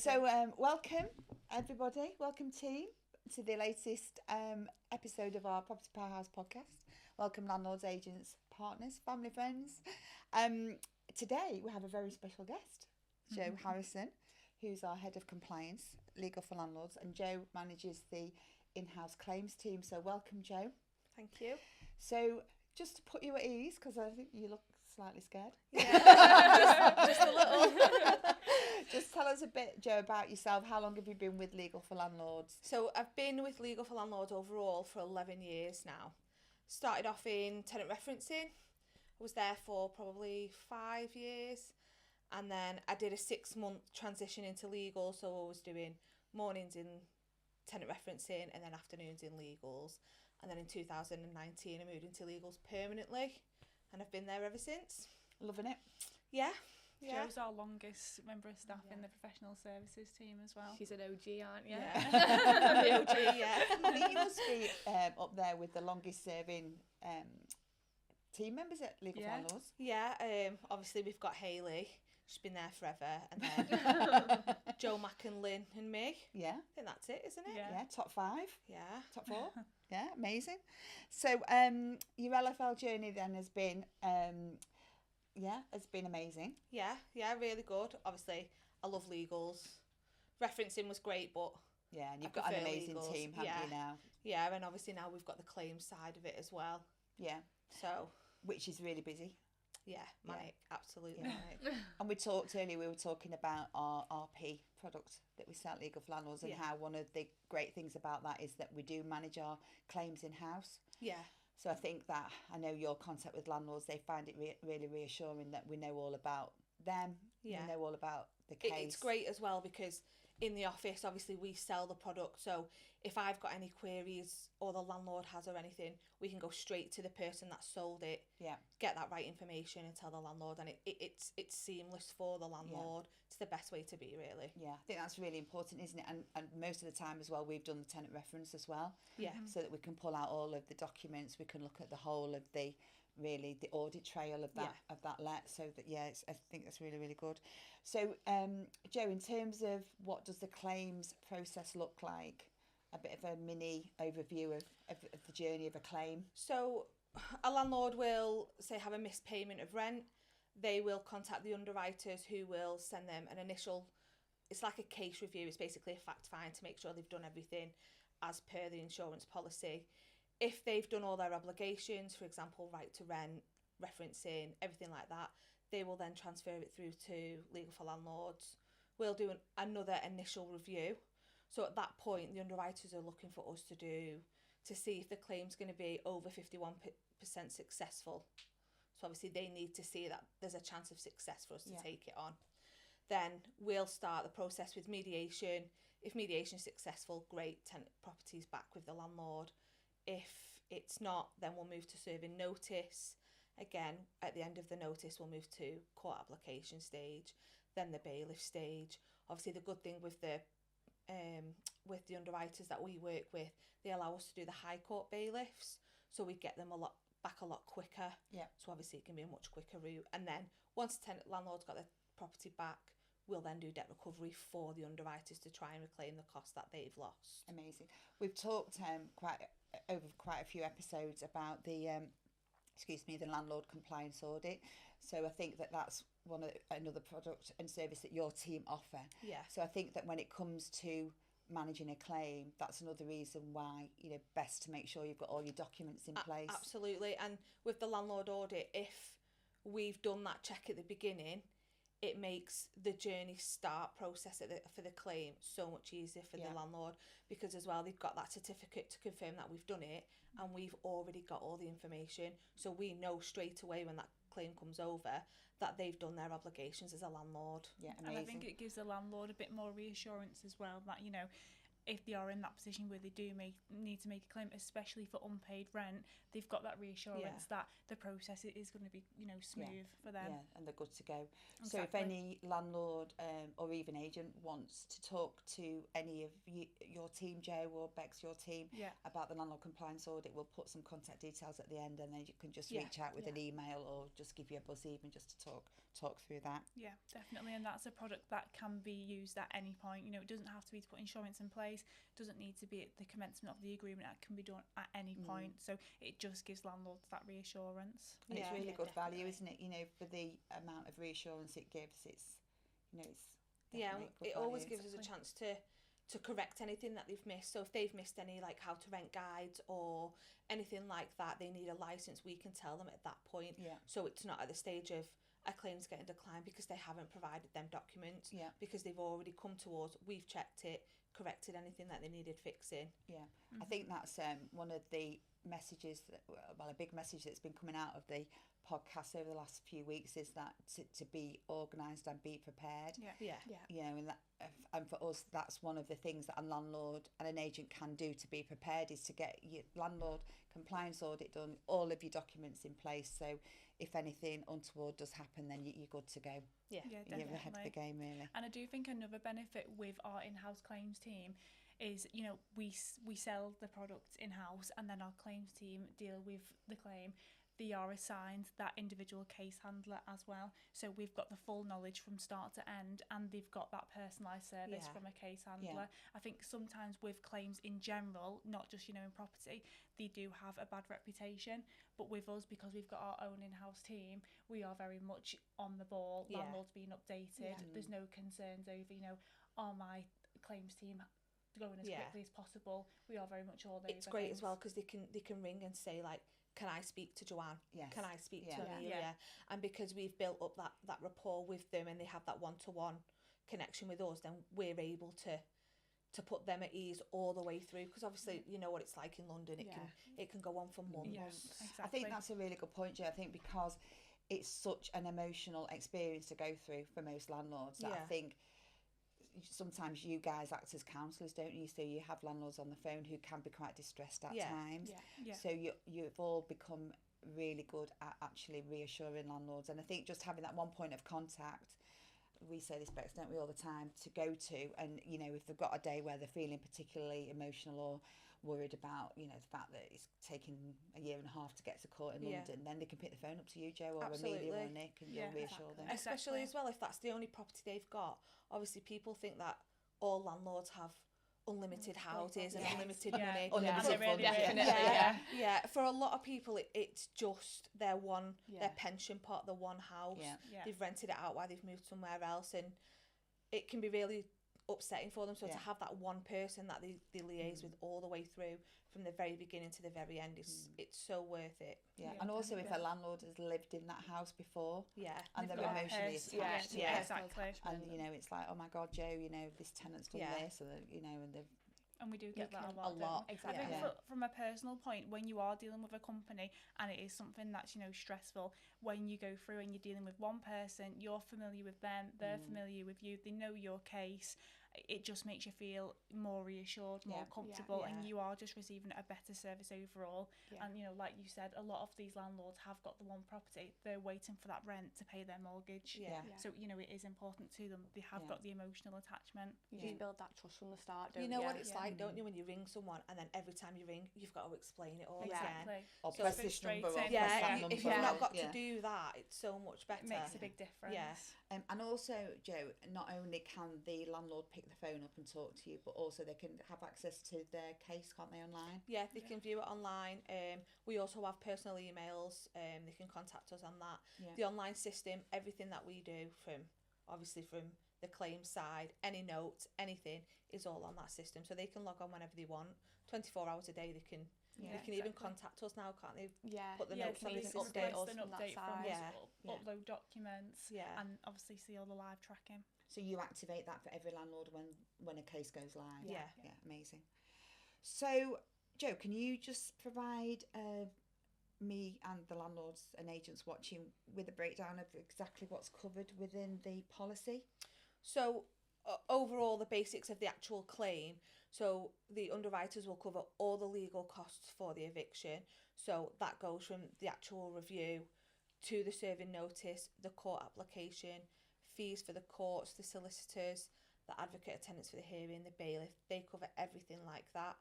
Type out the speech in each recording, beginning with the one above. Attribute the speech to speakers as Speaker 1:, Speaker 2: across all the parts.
Speaker 1: So welcome everybody, welcome team to the latest episode of our Property Powerhouse Podcast. Welcome landlords, agents, partners, family, friends. Today we have a very special guest, Joe Harrison, who's our head of compliance, legal for landlords, and Joe manages the in-house claims team. So welcome, Joe.
Speaker 2: Thank you.
Speaker 1: So just to put you at ease, because I think you look slightly scared.
Speaker 2: Yeah, just a little.
Speaker 1: Just tell us a bit, Joe, about yourself. How long have you been with Legal for Landlords?
Speaker 2: So I've been with Legal for Landlords overall for 11 years now. Started off in tenant referencing. I was there for probably 5 years. And then I did a 6-month transition into legal. So I was doing mornings in tenant referencing and then afternoons in legals. And then in 2019, I moved into legals permanently. And I've been there ever since.
Speaker 1: Loving it.
Speaker 2: Yeah.
Speaker 3: Joe's our longest member of staff in the professional services team as well.
Speaker 4: She's an OG, aren't you?
Speaker 2: Yeah. The OG, yeah.
Speaker 1: I think you must be up there with the longest serving team members at Legal for Landlords.
Speaker 2: Yeah, obviously we've got Hayley. She's been there forever. And then Joe Mack and Lynn and me.
Speaker 1: Yeah.
Speaker 2: I think that's it, isn't it?
Speaker 1: Yeah, top 5.
Speaker 2: Yeah.
Speaker 1: Top 4. Yeah, amazing. So your LFL journey then has been... it's been amazing.
Speaker 2: Yeah, really good. Obviously, I love legals. Referencing was great, but
Speaker 1: yeah, and you've got an amazing team, haven't you now?
Speaker 2: Yeah, and obviously now we've got the claims side of it as well.
Speaker 1: Yeah.
Speaker 2: So,
Speaker 1: which is really busy.
Speaker 2: Yeah, manic, absolutely manic.
Speaker 1: And we talked earlier. We were talking about our RP product that we sell at Legal for Landlords, and how one of the great things about that is that we do manage our claims in house.
Speaker 2: Yeah.
Speaker 1: So I think that, I know your contact with landlords, they find it really reassuring that we know all about them, we know all about the case.
Speaker 2: It's great as well because in the office, obviously, we sell the product. So if I've got any queries or the landlord has or anything, we can go straight to the person that sold it, get that right information and tell the landlord. And it's seamless for the landlord. It's the best way to be, really.
Speaker 1: Yeah, I think that's really important, isn't it? And most of the time as well, we've done the tenant reference as well.
Speaker 2: Yeah.
Speaker 1: So that we can pull out all of the documents, we can look at the whole of the audit trail of that let. So that, I think that's really good. So, Joe, in terms of what does the claims process look like? A bit of a mini overview of the journey of a claim.
Speaker 2: So a landlord will, say, have a missed payment of rent. They will contact the underwriters who will send them an initial, it's like a case review. It's basically a fact find to make sure they've done everything as per the insurance policy. If they've done all their obligations, for example, right to rent, referencing, everything like that, they will then transfer it through to Legal for Landlords. We'll do another initial review. So at that point, the underwriters are looking for us to see if the claim's going to be over 51% successful. So obviously they need to see that there's a chance of success for us to take it on. Then we'll start the process with mediation. If mediation is successful, great, tenant property's back with the landlord. If it's not, then we'll move to serving notice. Again, at the end of the notice, we'll move to court application stage, then the bailiff stage. Obviously, the good thing with the underwriters that we work with, they allow us to do the high court bailiffs, so we get them back a lot quicker. Yeah. So obviously, it can be a much quicker route. And then once the landlord's got the property back, we'll then do debt recovery for the underwriters to try and reclaim the cost that they've lost.
Speaker 1: Amazing. We've talked over quite a few episodes about the landlord compliance audit. So I think that's another product and service that your team offer.
Speaker 2: Yeah.
Speaker 1: So I think that when it comes to managing a claim, that's another reason why, best to make sure you've got all your documents in place.
Speaker 2: Absolutely. And with the landlord audit, if we've done that check at the beginning, it makes the journey start process for the claim so much easier for the landlord, because as well they've got that certificate to confirm that we've done it and we've already got all the information, so we know straight away when that claim comes over that they've done their obligations as a landlord.
Speaker 1: Yeah, amazing.
Speaker 3: And I think it gives the landlord a bit more reassurance as well that if they are in that position where they do need to make a claim, especially for unpaid rent, they've got that reassurance that the process is going to be, smooth for them.
Speaker 1: Yeah, and they're good to go.
Speaker 3: Exactly.
Speaker 1: So if any landlord or even agent wants to talk to any of your team, Joe or Bex, your team, about the landlord compliance audit, we'll put some contact details at the end, and then you can just reach out with an email or just give you a buzz even just to talk through that.
Speaker 3: Yeah, definitely. And that's a product that can be used at any point. It doesn't have to be to put insurance in place, doesn't need to be at the commencement of the agreement. It can be done at any point. So it just gives landlords that reassurance.
Speaker 1: And it's really good
Speaker 2: definitely.
Speaker 1: value, isn't it? For the amount of reassurance it gives, it's
Speaker 2: it always gives us a chance to correct anything that they've missed. So if they've missed any like how to rent guides or anything like that, they need a license, we can tell them at that point. So it's not at the stage of a claim's getting declined because they haven't provided them documents, because they've already come to us, we've checked it, corrected anything that they needed fixing. I think that's one of the messages a big message that's been coming out of the podcast over the last few weeks is that to be organised and be prepared. And for us, that's one of the things that a landlord and an agent can do to be prepared, is to get your landlord compliance audit done, all of your documents in place, so if anything untoward does happen, then you're good to go.
Speaker 3: Definitely.
Speaker 1: You're ahead of the game, really.
Speaker 3: And I do think another benefit with our in-house claims team is, we sell the product in-house, and then our claims team deal with the claim. They are assigned that individual case handler as well. So we've got the full knowledge from start to end, and they've got that personalised service from a case handler. I think sometimes with claims in general, not just, in property, they do have a bad reputation. But with us, because we've got our own in-house team, we are very much on the ball. Landlords being updated. There's no concerns over, are my claims team going as quickly as possible? We are very much all over.
Speaker 2: It's great as well, because they can ring and say, like, can I speak to Joanne? Can I speak to Amelia? And because we've built up that rapport with them, and they have that one-to-one connection with us, then we're able to put them at ease all the way through, because obviously you know what it's like in London. It can go on for months.
Speaker 3: Exactly.
Speaker 1: I think that's a really good point, Jo. I think because it's such an emotional experience to go through for most landlords, that I think sometimes you guys act as counsellors, don't you? So you have landlords on the phone who can be quite distressed at times. So you've all become really good at actually reassuring landlords. And I think just having that one point of contact, we say this, Bex, don't we, all the time, to go to, and if they've got a day where they're feeling particularly emotional or worried about the fact that it's taken a year and a half to get to court in London, then they can pick the phone up to you, Jo, or Amelia or Nick, and you'll reassure them.
Speaker 2: Especially as well if that's the only property they've got. Obviously people think that all landlords have unlimited houses and unlimited money.
Speaker 1: Unlimited funds.
Speaker 2: For a lot of people it's just their pension pot, the one house. They've rented it out while they've moved somewhere else, and it can be really upsetting for them. So to have that one person that they liaise with all the way through, from the very beginning to the very end, it's so worth it.
Speaker 1: And also if a landlord has lived in that house before, and they're
Speaker 3: got
Speaker 1: emotionally attached,
Speaker 3: exactly.
Speaker 1: and it's like, oh my God, Jo, this tenant's done this, or and they've.
Speaker 3: And we do get that a lot.
Speaker 1: Exactly.
Speaker 3: I think from a personal point, when you are dealing with a company and it is something that's stressful, when you go through and you're dealing with one person, you're familiar with them, they're familiar with you, they know your case, it just makes you feel more reassured, more comfortable, and you are just receiving a better service overall. And like you said, a lot of these landlords have got the one property, they're waiting for that rent to pay their mortgage. So it is important to them, they have got the emotional attachment.
Speaker 4: You just build that trust from the start, don't you?
Speaker 2: You know what it's like, don't you, when you ring someone and then every time you ring you've got to explain it all again.
Speaker 1: Or press this number, or press that number.
Speaker 2: If you've not got to do that, it's so much better.
Speaker 3: It makes a big difference.
Speaker 1: And also, Jo, not only can the landlord pick the phone up and talk to you, but also they can have access to their case, can't they, online?
Speaker 2: They can view it online. We also have personal emails. They can contact us on that. The online system, everything that we do, from the claim side, any notes, anything, is all on that system. So they can log on whenever they want, 24 hours a day. They can even contact us now, can't they? Put the notes on, update us
Speaker 3: from that side. Upload documents,
Speaker 2: and
Speaker 3: obviously see all the live tracking.
Speaker 1: So you activate that for every landlord when a case goes live. Amazing. So Jo, can you just provide me and the landlords and agents watching with a breakdown of exactly what's covered within the policy?
Speaker 2: So overall, the basics of the actual claim. So the underwriters will cover all the legal costs for the eviction. So that goes from the actual review to the serving notice, the court application, fees for the courts, the solicitors, the advocate of tenants for the hearing, the bailiff. They cover everything like that.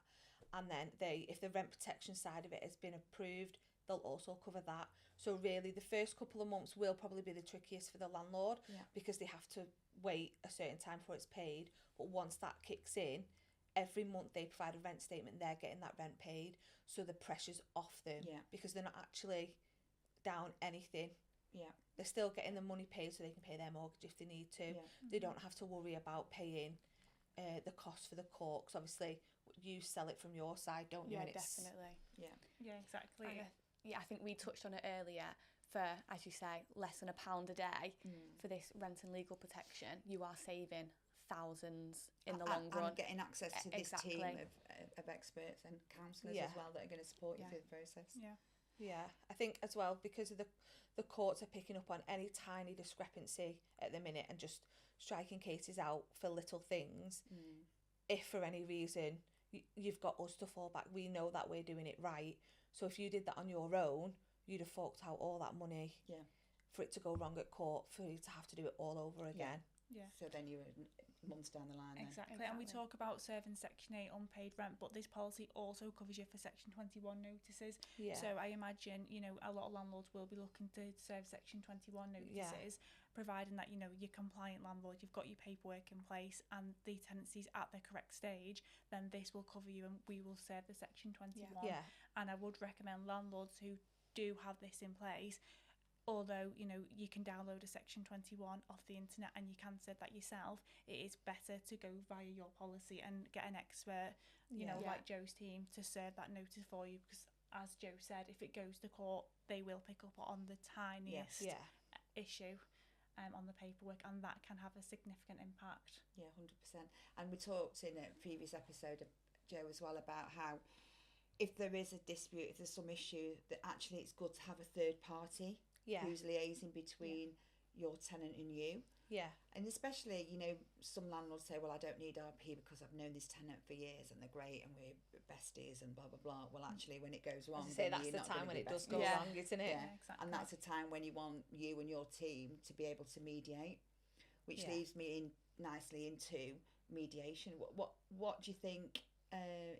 Speaker 2: And then if the rent protection side of it has been approved, they'll also cover that. So really, the first couple of months will probably be the trickiest for the landlord, because they have to wait a certain time before it's paid. But once that kicks in, every month they provide a rent statement, they're getting that rent paid. So the pressure's off them, because they're not actually down anything. They're still getting the money paid so they can pay their mortgage if they need to. They don't have to worry about paying the cost for the court, because obviously you sell it from your side, don't you?
Speaker 4: Yeah,
Speaker 2: And it's,
Speaker 4: definitely.
Speaker 3: Yeah, exactly.
Speaker 4: And I think we touched on it earlier. For, as you say, less than £1 a day for this rent and legal protection, you are saving thousands in the long run.
Speaker 1: And getting access to this
Speaker 4: Exactly.
Speaker 1: team of experts and counsellors as well that are going to support you through the process.
Speaker 2: Yeah, I think as well, because of the courts are picking up on any tiny discrepancy at the minute and just striking cases out for little things. If for any reason you've got us to fall back, we know that we're doing it right. So if you did that on your own, you'd have forked out all that money for it to go wrong at court, for you to have to do it all over again.
Speaker 1: So then you're months down the line.
Speaker 3: Exactly. And we talk about serving Section 8 unpaid rent, but this policy also covers you for Section 21 notices. So I imagine, you know, a lot of landlords will be looking to serve Section 21 notices, providing that, you know, you're compliant landlord, you've got your paperwork in place and the tenancy's at the correct stage, then this will cover you and we will serve the Section 21. And I would recommend landlords who do have this in place, although, you know, you can download a Section 21 off the internet and you can serve that yourself, it is better to go via your policy and get an expert, you know, like Joe's team, to serve that notice for you, because as Joe said, if it goes to court, they will pick up on the tiniest issue on the paperwork, and that can have a significant impact.
Speaker 1: 100%. And we talked in a previous episode of Joe as well about how if there is a dispute, if there's some issue, that actually it's good to have a third party who's liaising between your tenant and you. And especially, you know, some landlords say, well, I don't need RP because I've known this tenant for years and they're great and we're besties and blah, blah, blah. Well, actually, when it goes wrong,
Speaker 2: as I say, that's the time when it does go wrong, isn't it?
Speaker 3: Exactly.
Speaker 1: And that's a time when you want you and your team to be able to mediate, which leads me in nicely into mediation. What do you think,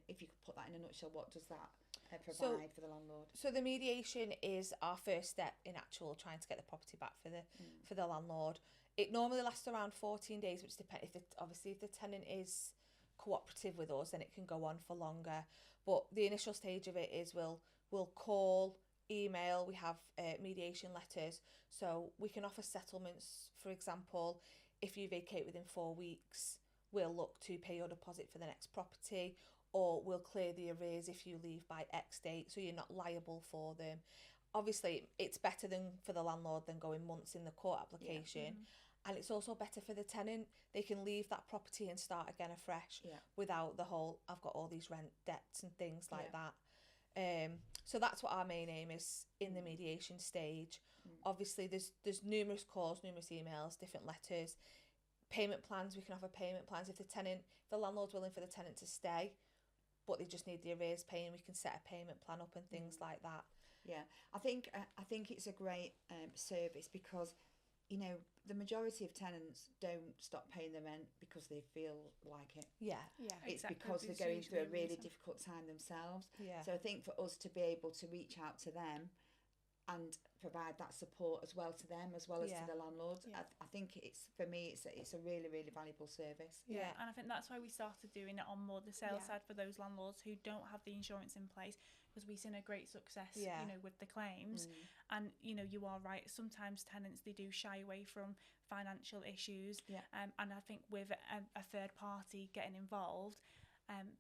Speaker 1: if you could put that in a nutshell, what does that provide for the landlord?
Speaker 2: So the mediation is our first step in actual trying to get the property back for the landlord. It normally lasts around 14 days, which depends if the tenant is cooperative with us, then it can go on for longer. But the initial stage of it is we'll call, email. We have mediation letters, so we can offer settlements. For example, if you vacate within 4 weeks, we'll look to pay your deposit for the next property, or we'll clear the arrears if you leave by X date, so you're not liable for them. Obviously, it's better for the landlord than going months in the court application. And it's also better for the tenant. They can leave that property and start again afresh without the whole, I've got all these rent debts and things like that. So that's what our main aim is in the mediation stage. Obviously, there's numerous calls, numerous emails, different letters. Payment plans, we can offer payment plans. If the landlord's willing for the tenant to stay, but they just need the arrears paying, we can set a payment plan up and things like that.
Speaker 1: I think it's a great service, because, you know, the majority of tenants don't stop paying the rent because they feel like it. It's
Speaker 3: exactly.
Speaker 1: because they're going through a really difficult time themselves. So I think for us to be able to reach out to them and provide that support as well to them as well as to the landlords, I think it's a really, really valuable service.
Speaker 3: And I think that's why we started doing it on more the sales side for those landlords who don't have the insurance in place, because we've seen a great success, you know, with the claims. And, you know, you are right, sometimes tenants, they do shy away from financial issues. And I think with a third party getting involved,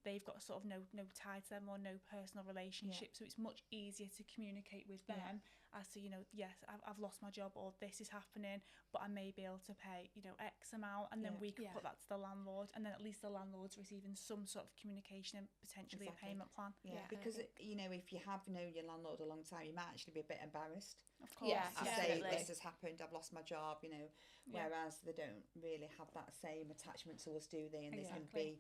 Speaker 3: they've got sort of no tie to them or no personal relationship, so it's much easier to communicate with them as to, you know, yes, I've lost my job, or this is happening, but I may be able to pay, you know, X amount, and then we can put that to the landlord, and then at least the landlord's receiving some sort of communication and potentially a payment plan.
Speaker 1: Because you know, if you have known your landlord a long time, you might actually be a bit embarrassed
Speaker 3: Of course,
Speaker 1: to say this has happened, I've lost my job, you know, whereas they don't really have that same attachment to us, do they? And they can be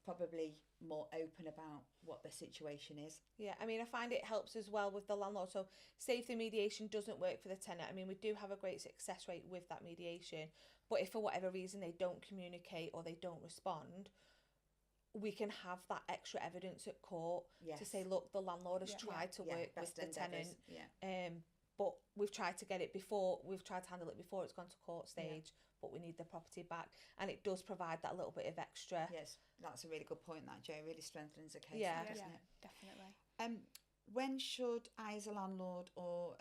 Speaker 1: probably more open about what the situation is.
Speaker 2: Yeah, I mean, I find it helps as well with the landlord. So say if the mediation doesn't work for the tenant, I mean, we do have a great success rate with that mediation, but if for whatever reason they don't communicate or they don't respond, we can have that extra evidence at court to say, look, the landlord has tried to work with the tenant, but we've tried to get it before, we've tried to handle it before it's gone to court stage, but we need the property back. And it does provide that little bit of extra.
Speaker 1: Yes, that's a really good point, that, Jo. Really strengthens a case, doesn't it?
Speaker 4: Definitely.
Speaker 1: When should I, as a landlord, or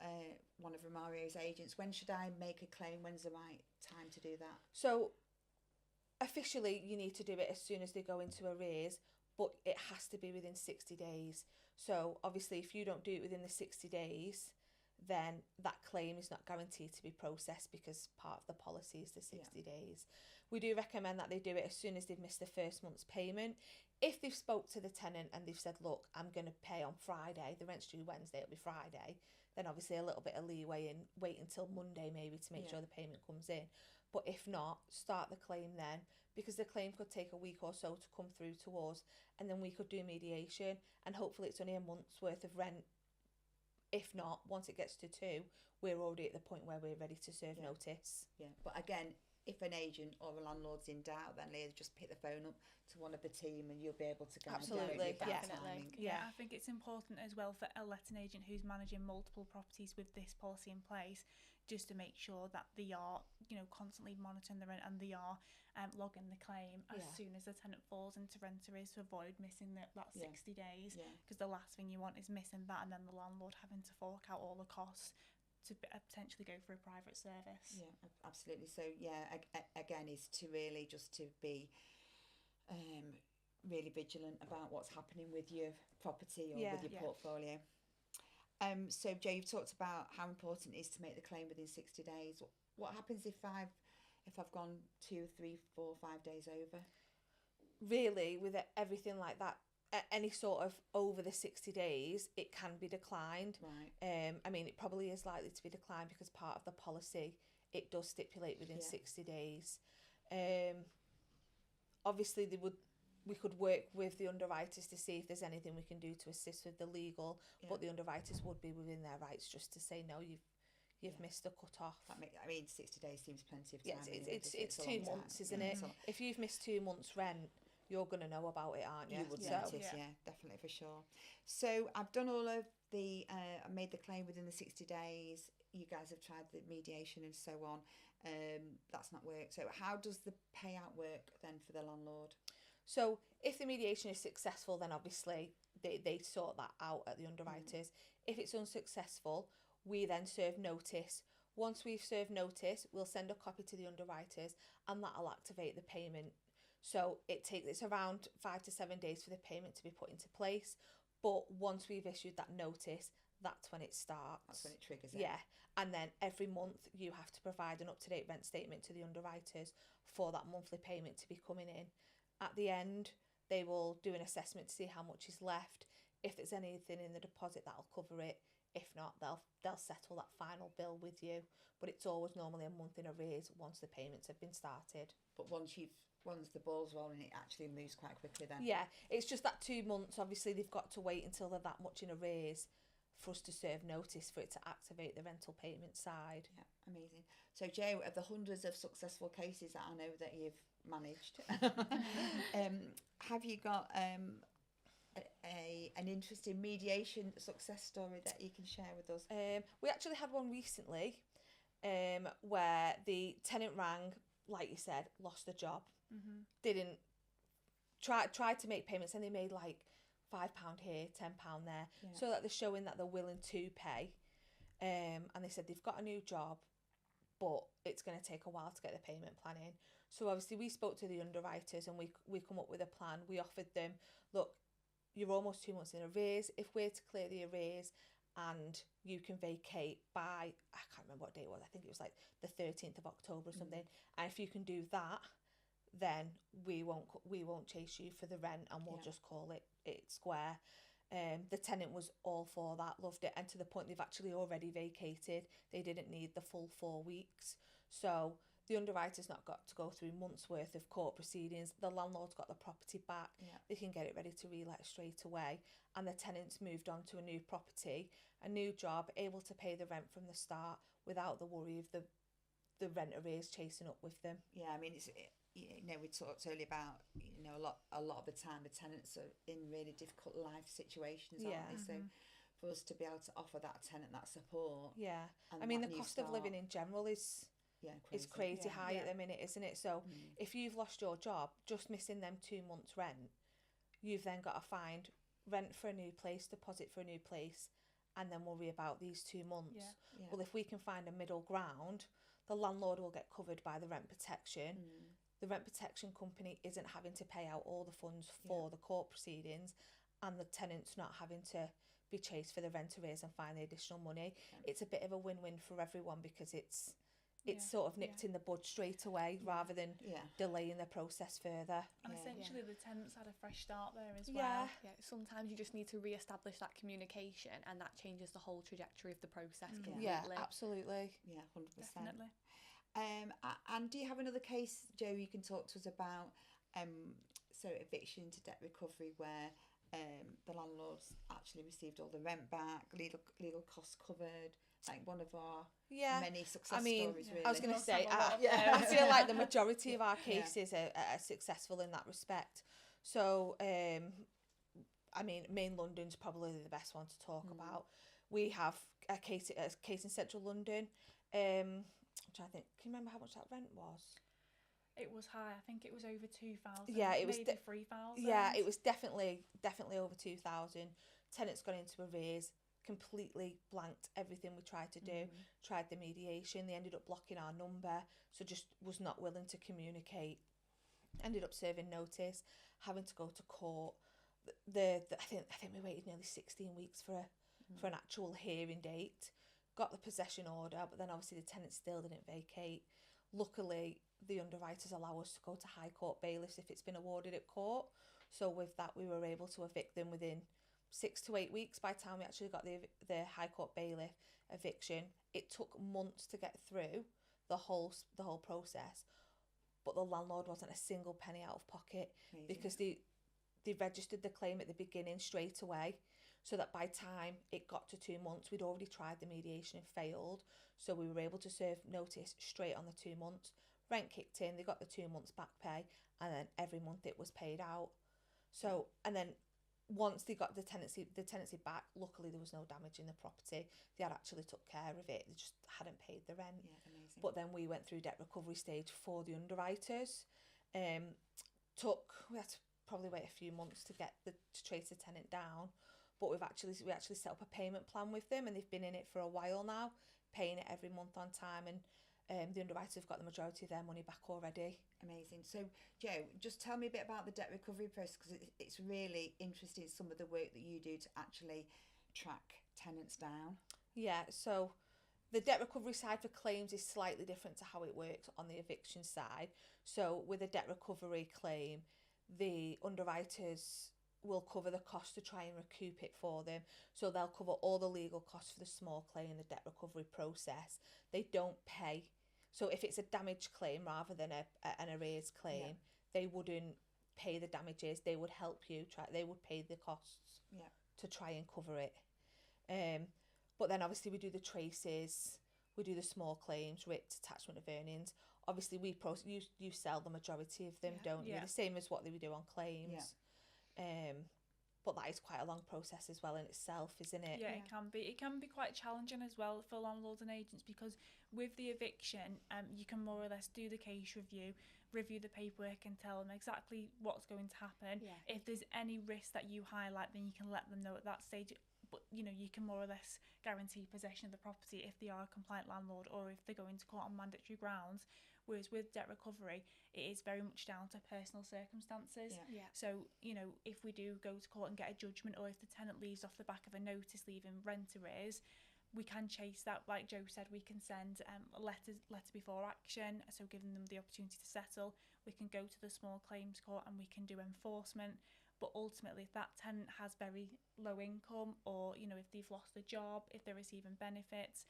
Speaker 1: one of Romario's agents, when should I make a claim? When's the right time to do that?
Speaker 2: So officially you need to do it as soon as they go into arrears, but it has to be within 60 days. So obviously if you don't do it within the 60 days, then that claim is not guaranteed to be processed, because part of the policy is the 60 days. We do recommend that they do it as soon as they've missed the first month's payment. If they've spoke to the tenant and they've said, look, I'm going to pay on Friday, the rent's due Wednesday, it'll be Friday, then obviously a little bit of leeway and wait until Monday maybe to make sure the payment comes in. But if not, start the claim then, because the claim could take a week or so to come through to us, and then we could do mediation, and hopefully it's only a month's worth of rent. If not, once it gets to 2, we're already at the point where we're ready to serve notice. Yeah,
Speaker 1: but again, if an agent or a landlord's in doubt, then Leah, just pick the phone up to one of the team and you'll be able to guide them.
Speaker 4: Definitely.
Speaker 3: Yeah, I think it's important as well for a letting agent who's managing multiple properties with this policy in place, just to make sure that they are, you know, constantly monitoring the rent, and they are logging the claim as soon as the tenant falls into rent arrears, to avoid missing that 60 days, because the last thing you want is missing that and then the landlord having to fork out all the costs to potentially go for a private service.
Speaker 1: Yeah, absolutely. So again, is to really just to be really vigilant about what's happening with your property or with your portfolio. So Jo, you've talked about how important it is to make the claim within 60 days. What happens if I've gone 2, 3, 4, 5 days over?
Speaker 2: Really, with everything like that, any sort of over the 60 days, it can be declined.
Speaker 1: Right.
Speaker 2: I mean, it probably is likely to be declined because part of the policy, it does stipulate within 60 days. Obviously, we could work with the underwriters to see if there's anything we can do to assist with the legal, but the underwriters would be within their rights just to say, no, you've missed the cut-off.
Speaker 1: I mean, 60 days seems plenty of time.
Speaker 2: It's 2 months, isn't it? If you've missed 2 months' rent, you're going to know about it, aren't you?
Speaker 1: You would notice, definitely, for sure. So I've done all of I made the claim within the 60 days. You guys have tried the mediation and so on. That's not worked. So how does the payout work then for the landlord?
Speaker 2: So if the mediation is successful, then obviously they sort that out at the underwriters. If it's unsuccessful, we then serve notice. Once we've served notice, we'll send a copy to the underwriters, and that'll activate the payment. So it's around 5 to 7 days for the payment to be put into place. But once we've issued that notice, that's when it starts.
Speaker 1: That's when it triggers it.
Speaker 2: Yeah. And then every month you have to provide an up-to-date rent statement to the underwriters for that monthly payment to be coming in. At the end, they will do an assessment to see how much is left. If there's anything in the deposit, that'll cover it. If not, they'll settle that final bill with you. But it's always normally a month in arrears once the payments have been started.
Speaker 1: But once the ball's rolling, it actually moves quite quickly then.
Speaker 2: Yeah, it's just that 2 months. Obviously, they've got to wait until they're that much in arrears for us to serve notice for it to activate the rental payment side.
Speaker 1: Yeah, amazing. So Jo, of the hundreds of successful cases that I know that you've managed, have you got an interesting mediation success story that you can share with us?
Speaker 2: We actually had one recently where the tenant rang, like you said, lost the job, didn't try to make payments, and they made like £5 here, £10 there, so that they're showing that they're willing to pay. And they said they've got a new job, but it's going to take a while to get the payment plan in. So obviously we spoke to the underwriters and we come up with a plan. We offered them, look, you're almost 2 months in arrears. If we're to clear the arrears and you can vacate by, I can't remember what day it was, I think it was like the 13th of October or something, and if you can do that, then we won't chase you for the rent, and we'll just call it square. The tenant was all for that, loved it, and to the point they've actually already vacated. They didn't need the full 4 weeks. So the underwriter's not got to go through months worth of court proceedings. The landlord's got the property back. They can get it ready to relet straight away, and the tenant's moved on to a new property, a new job, able to pay the rent from the start without the worry of the rent arrears chasing up with them.
Speaker 1: Yeah, I mean, we talked earlier about, a lot of the time the tenants are in really difficult life situations, aren't they? So for us to be able to offer that tenant that support.
Speaker 2: Yeah, I mean, the cost of living in general is crazy high at the minute, isn't it? So if you've lost your job, just missing them 2 months rent, you've then got to find rent for a new place, deposit for a new place, and then worry about these 2 months. Well, if we can find a middle ground, the landlord will get covered by the rent protection. The rent protection company isn't having to pay out all the funds for the court proceedings, and the tenant's not having to be chased for the rent arrears and find the additional money. It's a bit of a win-win for everyone, because it's sort of nipped in the bud straight away rather than delaying the process further.
Speaker 3: And essentially the tenants had a fresh start there as well.
Speaker 4: Yeah, sometimes you just need to re-establish that communication, and that changes the whole trajectory of the process completely.
Speaker 2: Yeah, absolutely.
Speaker 1: Yeah, 100%.
Speaker 3: Definitely.
Speaker 1: And do you have another case, Joe, you can talk to us about, so eviction to debt recovery, where the landlord's actually received all the rent back, legal costs covered, like one of our many success stories, really.
Speaker 2: I was going to say, I feel like the majority of our cases are successful in that respect. So, I mean, main London's probably the best one to talk about. We have a case in central London. I'm trying to think, can you remember how much that rent was?
Speaker 3: It was high. I think it was over 2,000.
Speaker 2: Yeah, it was
Speaker 3: maybe 3,000.
Speaker 2: Yeah, it was definitely over 2,000. Tenants got into arrears, completely blanked everything we tried to do. Tried the mediation. They ended up blocking our number, so just was not willing to communicate. Ended up serving notice, having to go to court. I think we waited nearly 16 weeks for an actual hearing date. Got the possession order, but then obviously the tenant still didn't vacate. Luckily, the underwriters allow us to go to High Court bailiffs if it's been awarded at court. So with that, we were able to evict them within 6 to 8 weeks. By the time we actually got the High Court bailiff eviction, it took months to get through the whole process. But the landlord wasn't a single penny out of pocket. Amazing. Because they registered the claim at the beginning straight away, so that by time it got to 2 months, we'd already tried the mediation and failed. So we were able to serve notice straight on the 2 months. Rent kicked in, they got the 2 months back pay, and then every month it was paid out. So, and then once they got the tenancy back, luckily there was no damage in the property. They had actually took care of it. They just hadn't paid the rent.
Speaker 1: Yeah, amazing.
Speaker 2: But then we went through debt recovery stage for the underwriters. We had to probably wait a few months to trace the tenant down. But we actually set up a payment plan with them, and they've been in it for a while now, paying it every month on time, and the underwriters have got the majority of their money back already.
Speaker 1: Amazing. So, Joe, just tell me a bit about the debt recovery process, because it's really interesting, some of the work that you do to actually track tenants down.
Speaker 2: Yeah, so the debt recovery side for claims is slightly different to how it works on the eviction side. So with a debt recovery claim, the underwriters will cover the cost to try and recoup it for them. So they'll cover all the legal costs for the small claim in the debt recovery process. They don't pay. So if it's a damage claim rather than an arrears claim, they wouldn't pay the damages. They would help you. They would pay the costs to try and cover it. But then obviously we do the traces, we do the small claims, writ, attachment of earnings. Obviously you sell the majority of them, don't you? The same as what they would do on claims. But that is quite a long process as well in itself, isn't it?
Speaker 3: Yeah, it can be. It can be quite challenging as well for landlords and agents, because with the eviction, you can more or less do the case review the paperwork and tell them exactly what's going to happen.
Speaker 4: Yeah.
Speaker 3: If there's any risk that you highlight, then you can let them know at that stage. But, you can more or less guarantee possession of the property if they are a compliant landlord, or if they're going to court on mandatory grounds. Whereas with debt recovery, it is very much down to personal circumstances.
Speaker 1: Yeah.
Speaker 3: So, you know, if we do go to court and get a judgment, or if the tenant leaves off the back of a notice leaving rent arrears, we can chase that. Like Joe said, we can send a letter before action, so giving them the opportunity to settle. We can go to the small claims court and we can do enforcement. But ultimately, if that tenant has very low income, or, you know, if they've lost a job, if they're receiving benefits,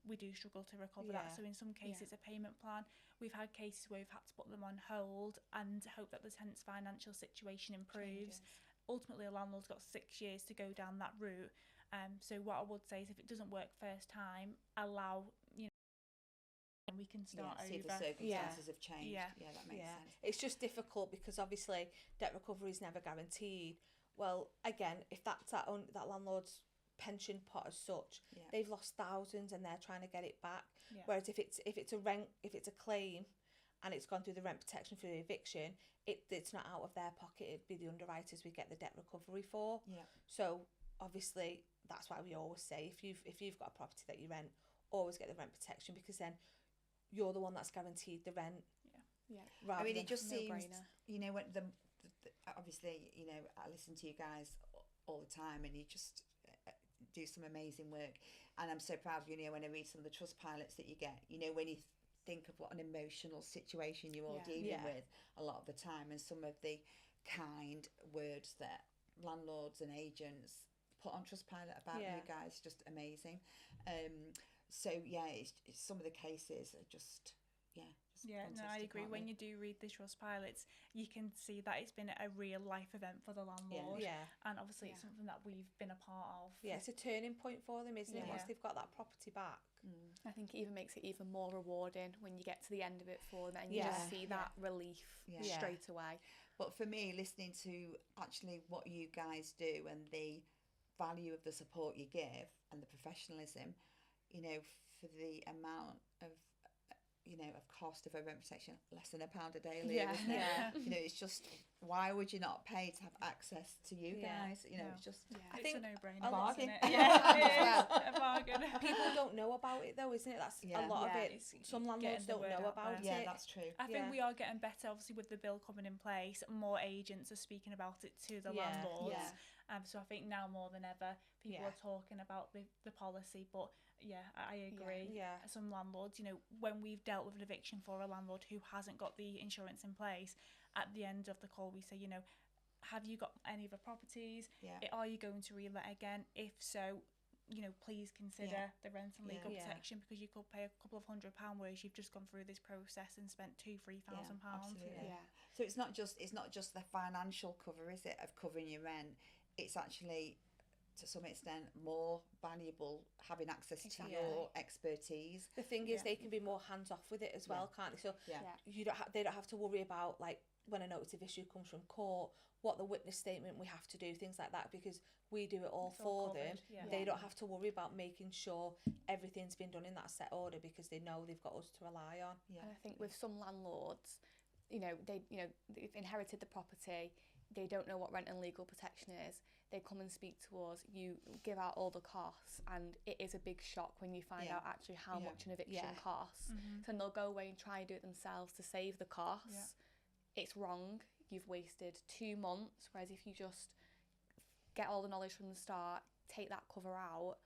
Speaker 3: we do struggle to recover that. So in some cases, a payment plan. We've had cases where we've had to put them on hold and hope that the tenant's financial situation improves. Ultimately, a landlord's got 6 years to go down that route. So what I would say is, if it doesn't work first time, allow, you know, and we can start over.
Speaker 1: See if the circumstances have changed. Yeah, that makes sense.
Speaker 2: It's just difficult because obviously debt recovery is never guaranteed. Well, again, if that's that landlord's pension pot as such, they've lost thousands and they're trying to get it back. Whereas if it's a claim and it's gone through the rent protection for the eviction, it's not out of their pocket. It'd be the underwriters we get the debt recovery for. So obviously that's why we always say, if you've got a property that you rent, always get the rent protection, because then you're the one that's guaranteed the rent.
Speaker 1: I mean, it just seems,
Speaker 4: no-brainer.
Speaker 1: you know, when the obviously, you know, I listen to you guys all the time, and you just do some amazing work, and I'm so proud of you. You know, when I read some of the trust pilots that you get, you know, when you think of what an emotional situation you're all dealing with a lot of the time, and some of the kind words that landlords and agents put on Trustpilot about you guys, just amazing. So it's some of the cases are just
Speaker 3: I agree. When you do read the Trustpilots, you can see that it's been a real life event for the landlord. And obviously it's something that we've been a part of. It's a
Speaker 2: turning point for them, isn't it? Once they've got that property back.
Speaker 4: I think it even makes it even more rewarding when you get to the end of it for them, and you just see that relief straight away.
Speaker 1: But for me, listening to actually what you guys do and the value of the support you give and the professionalism, you know, for the amount of, you know, of cost of a rent protection, less than £1 a day, Leah, isn't it? You know, it's just, why would you not pay to have access to you guys? You know, it's just,
Speaker 3: I think it's a no-brainer.
Speaker 1: A bargain.
Speaker 3: A bargain.
Speaker 2: People don't know about it though, isn't it? That's a lot of it. Some landlords don't know about it.
Speaker 1: Yeah, that's true.
Speaker 3: I think we are getting better, obviously, with the bill coming in place. More agents are speaking about it to the landlords. So I think now more than ever, people are talking about the policy. But I agree. Some landlords, you know, when we've dealt with an eviction for a landlord who hasn't got the insurance in place, at the end of the call we say, you know, have you got any other properties? Are you going to relet again? If so, you know, please consider the rent and legal protection, because you could pay a couple of £100, whereas you've just gone through this process and spent £2,000-3,000.
Speaker 1: So it's not just the financial cover, is it, of covering your rent? It's actually, to some extent, more valuable having access to your expertise.
Speaker 2: The thing is, they can be more hands off with it as well, can't they? So they don't have to worry about, like, when a notice of issue comes from court, what the witness statement we have to do, things like that, because we do it all for them. They don't have to worry about making sure everything's been done in that set order, because they know they've got us to rely on.
Speaker 4: And I think with some landlords, they've inherited the property, they don't know what rent and legal protection is. They come and speak to us, you give out all the costs, and it is a big shock when you find out actually how much an eviction costs. So they'll go away and try and do it themselves to save the costs. It's wrong. You've wasted 2 months, whereas if you just get all the knowledge from the start, take that cover out,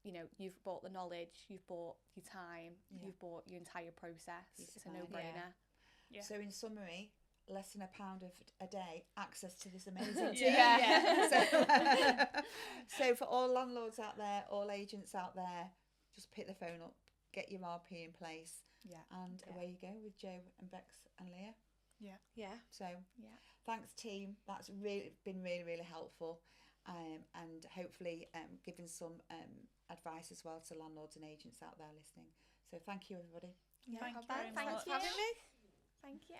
Speaker 4: you know, you've bought the knowledge, you've bought your time, you've bought your entire process. It's a no-brainer.
Speaker 1: So in summary, less than £1 a day, access to this amazing team. So for all landlords out there, all agents out there, just pick the phone up, get your RP in place, and away you go with Joe and Bex and Leah. So thanks, team. That's been really helpful, and hopefully giving some advice as well to landlords and agents out there listening. So thank you, everybody.
Speaker 3: Thank you very much.
Speaker 2: Thanks for having me.
Speaker 4: Thank you.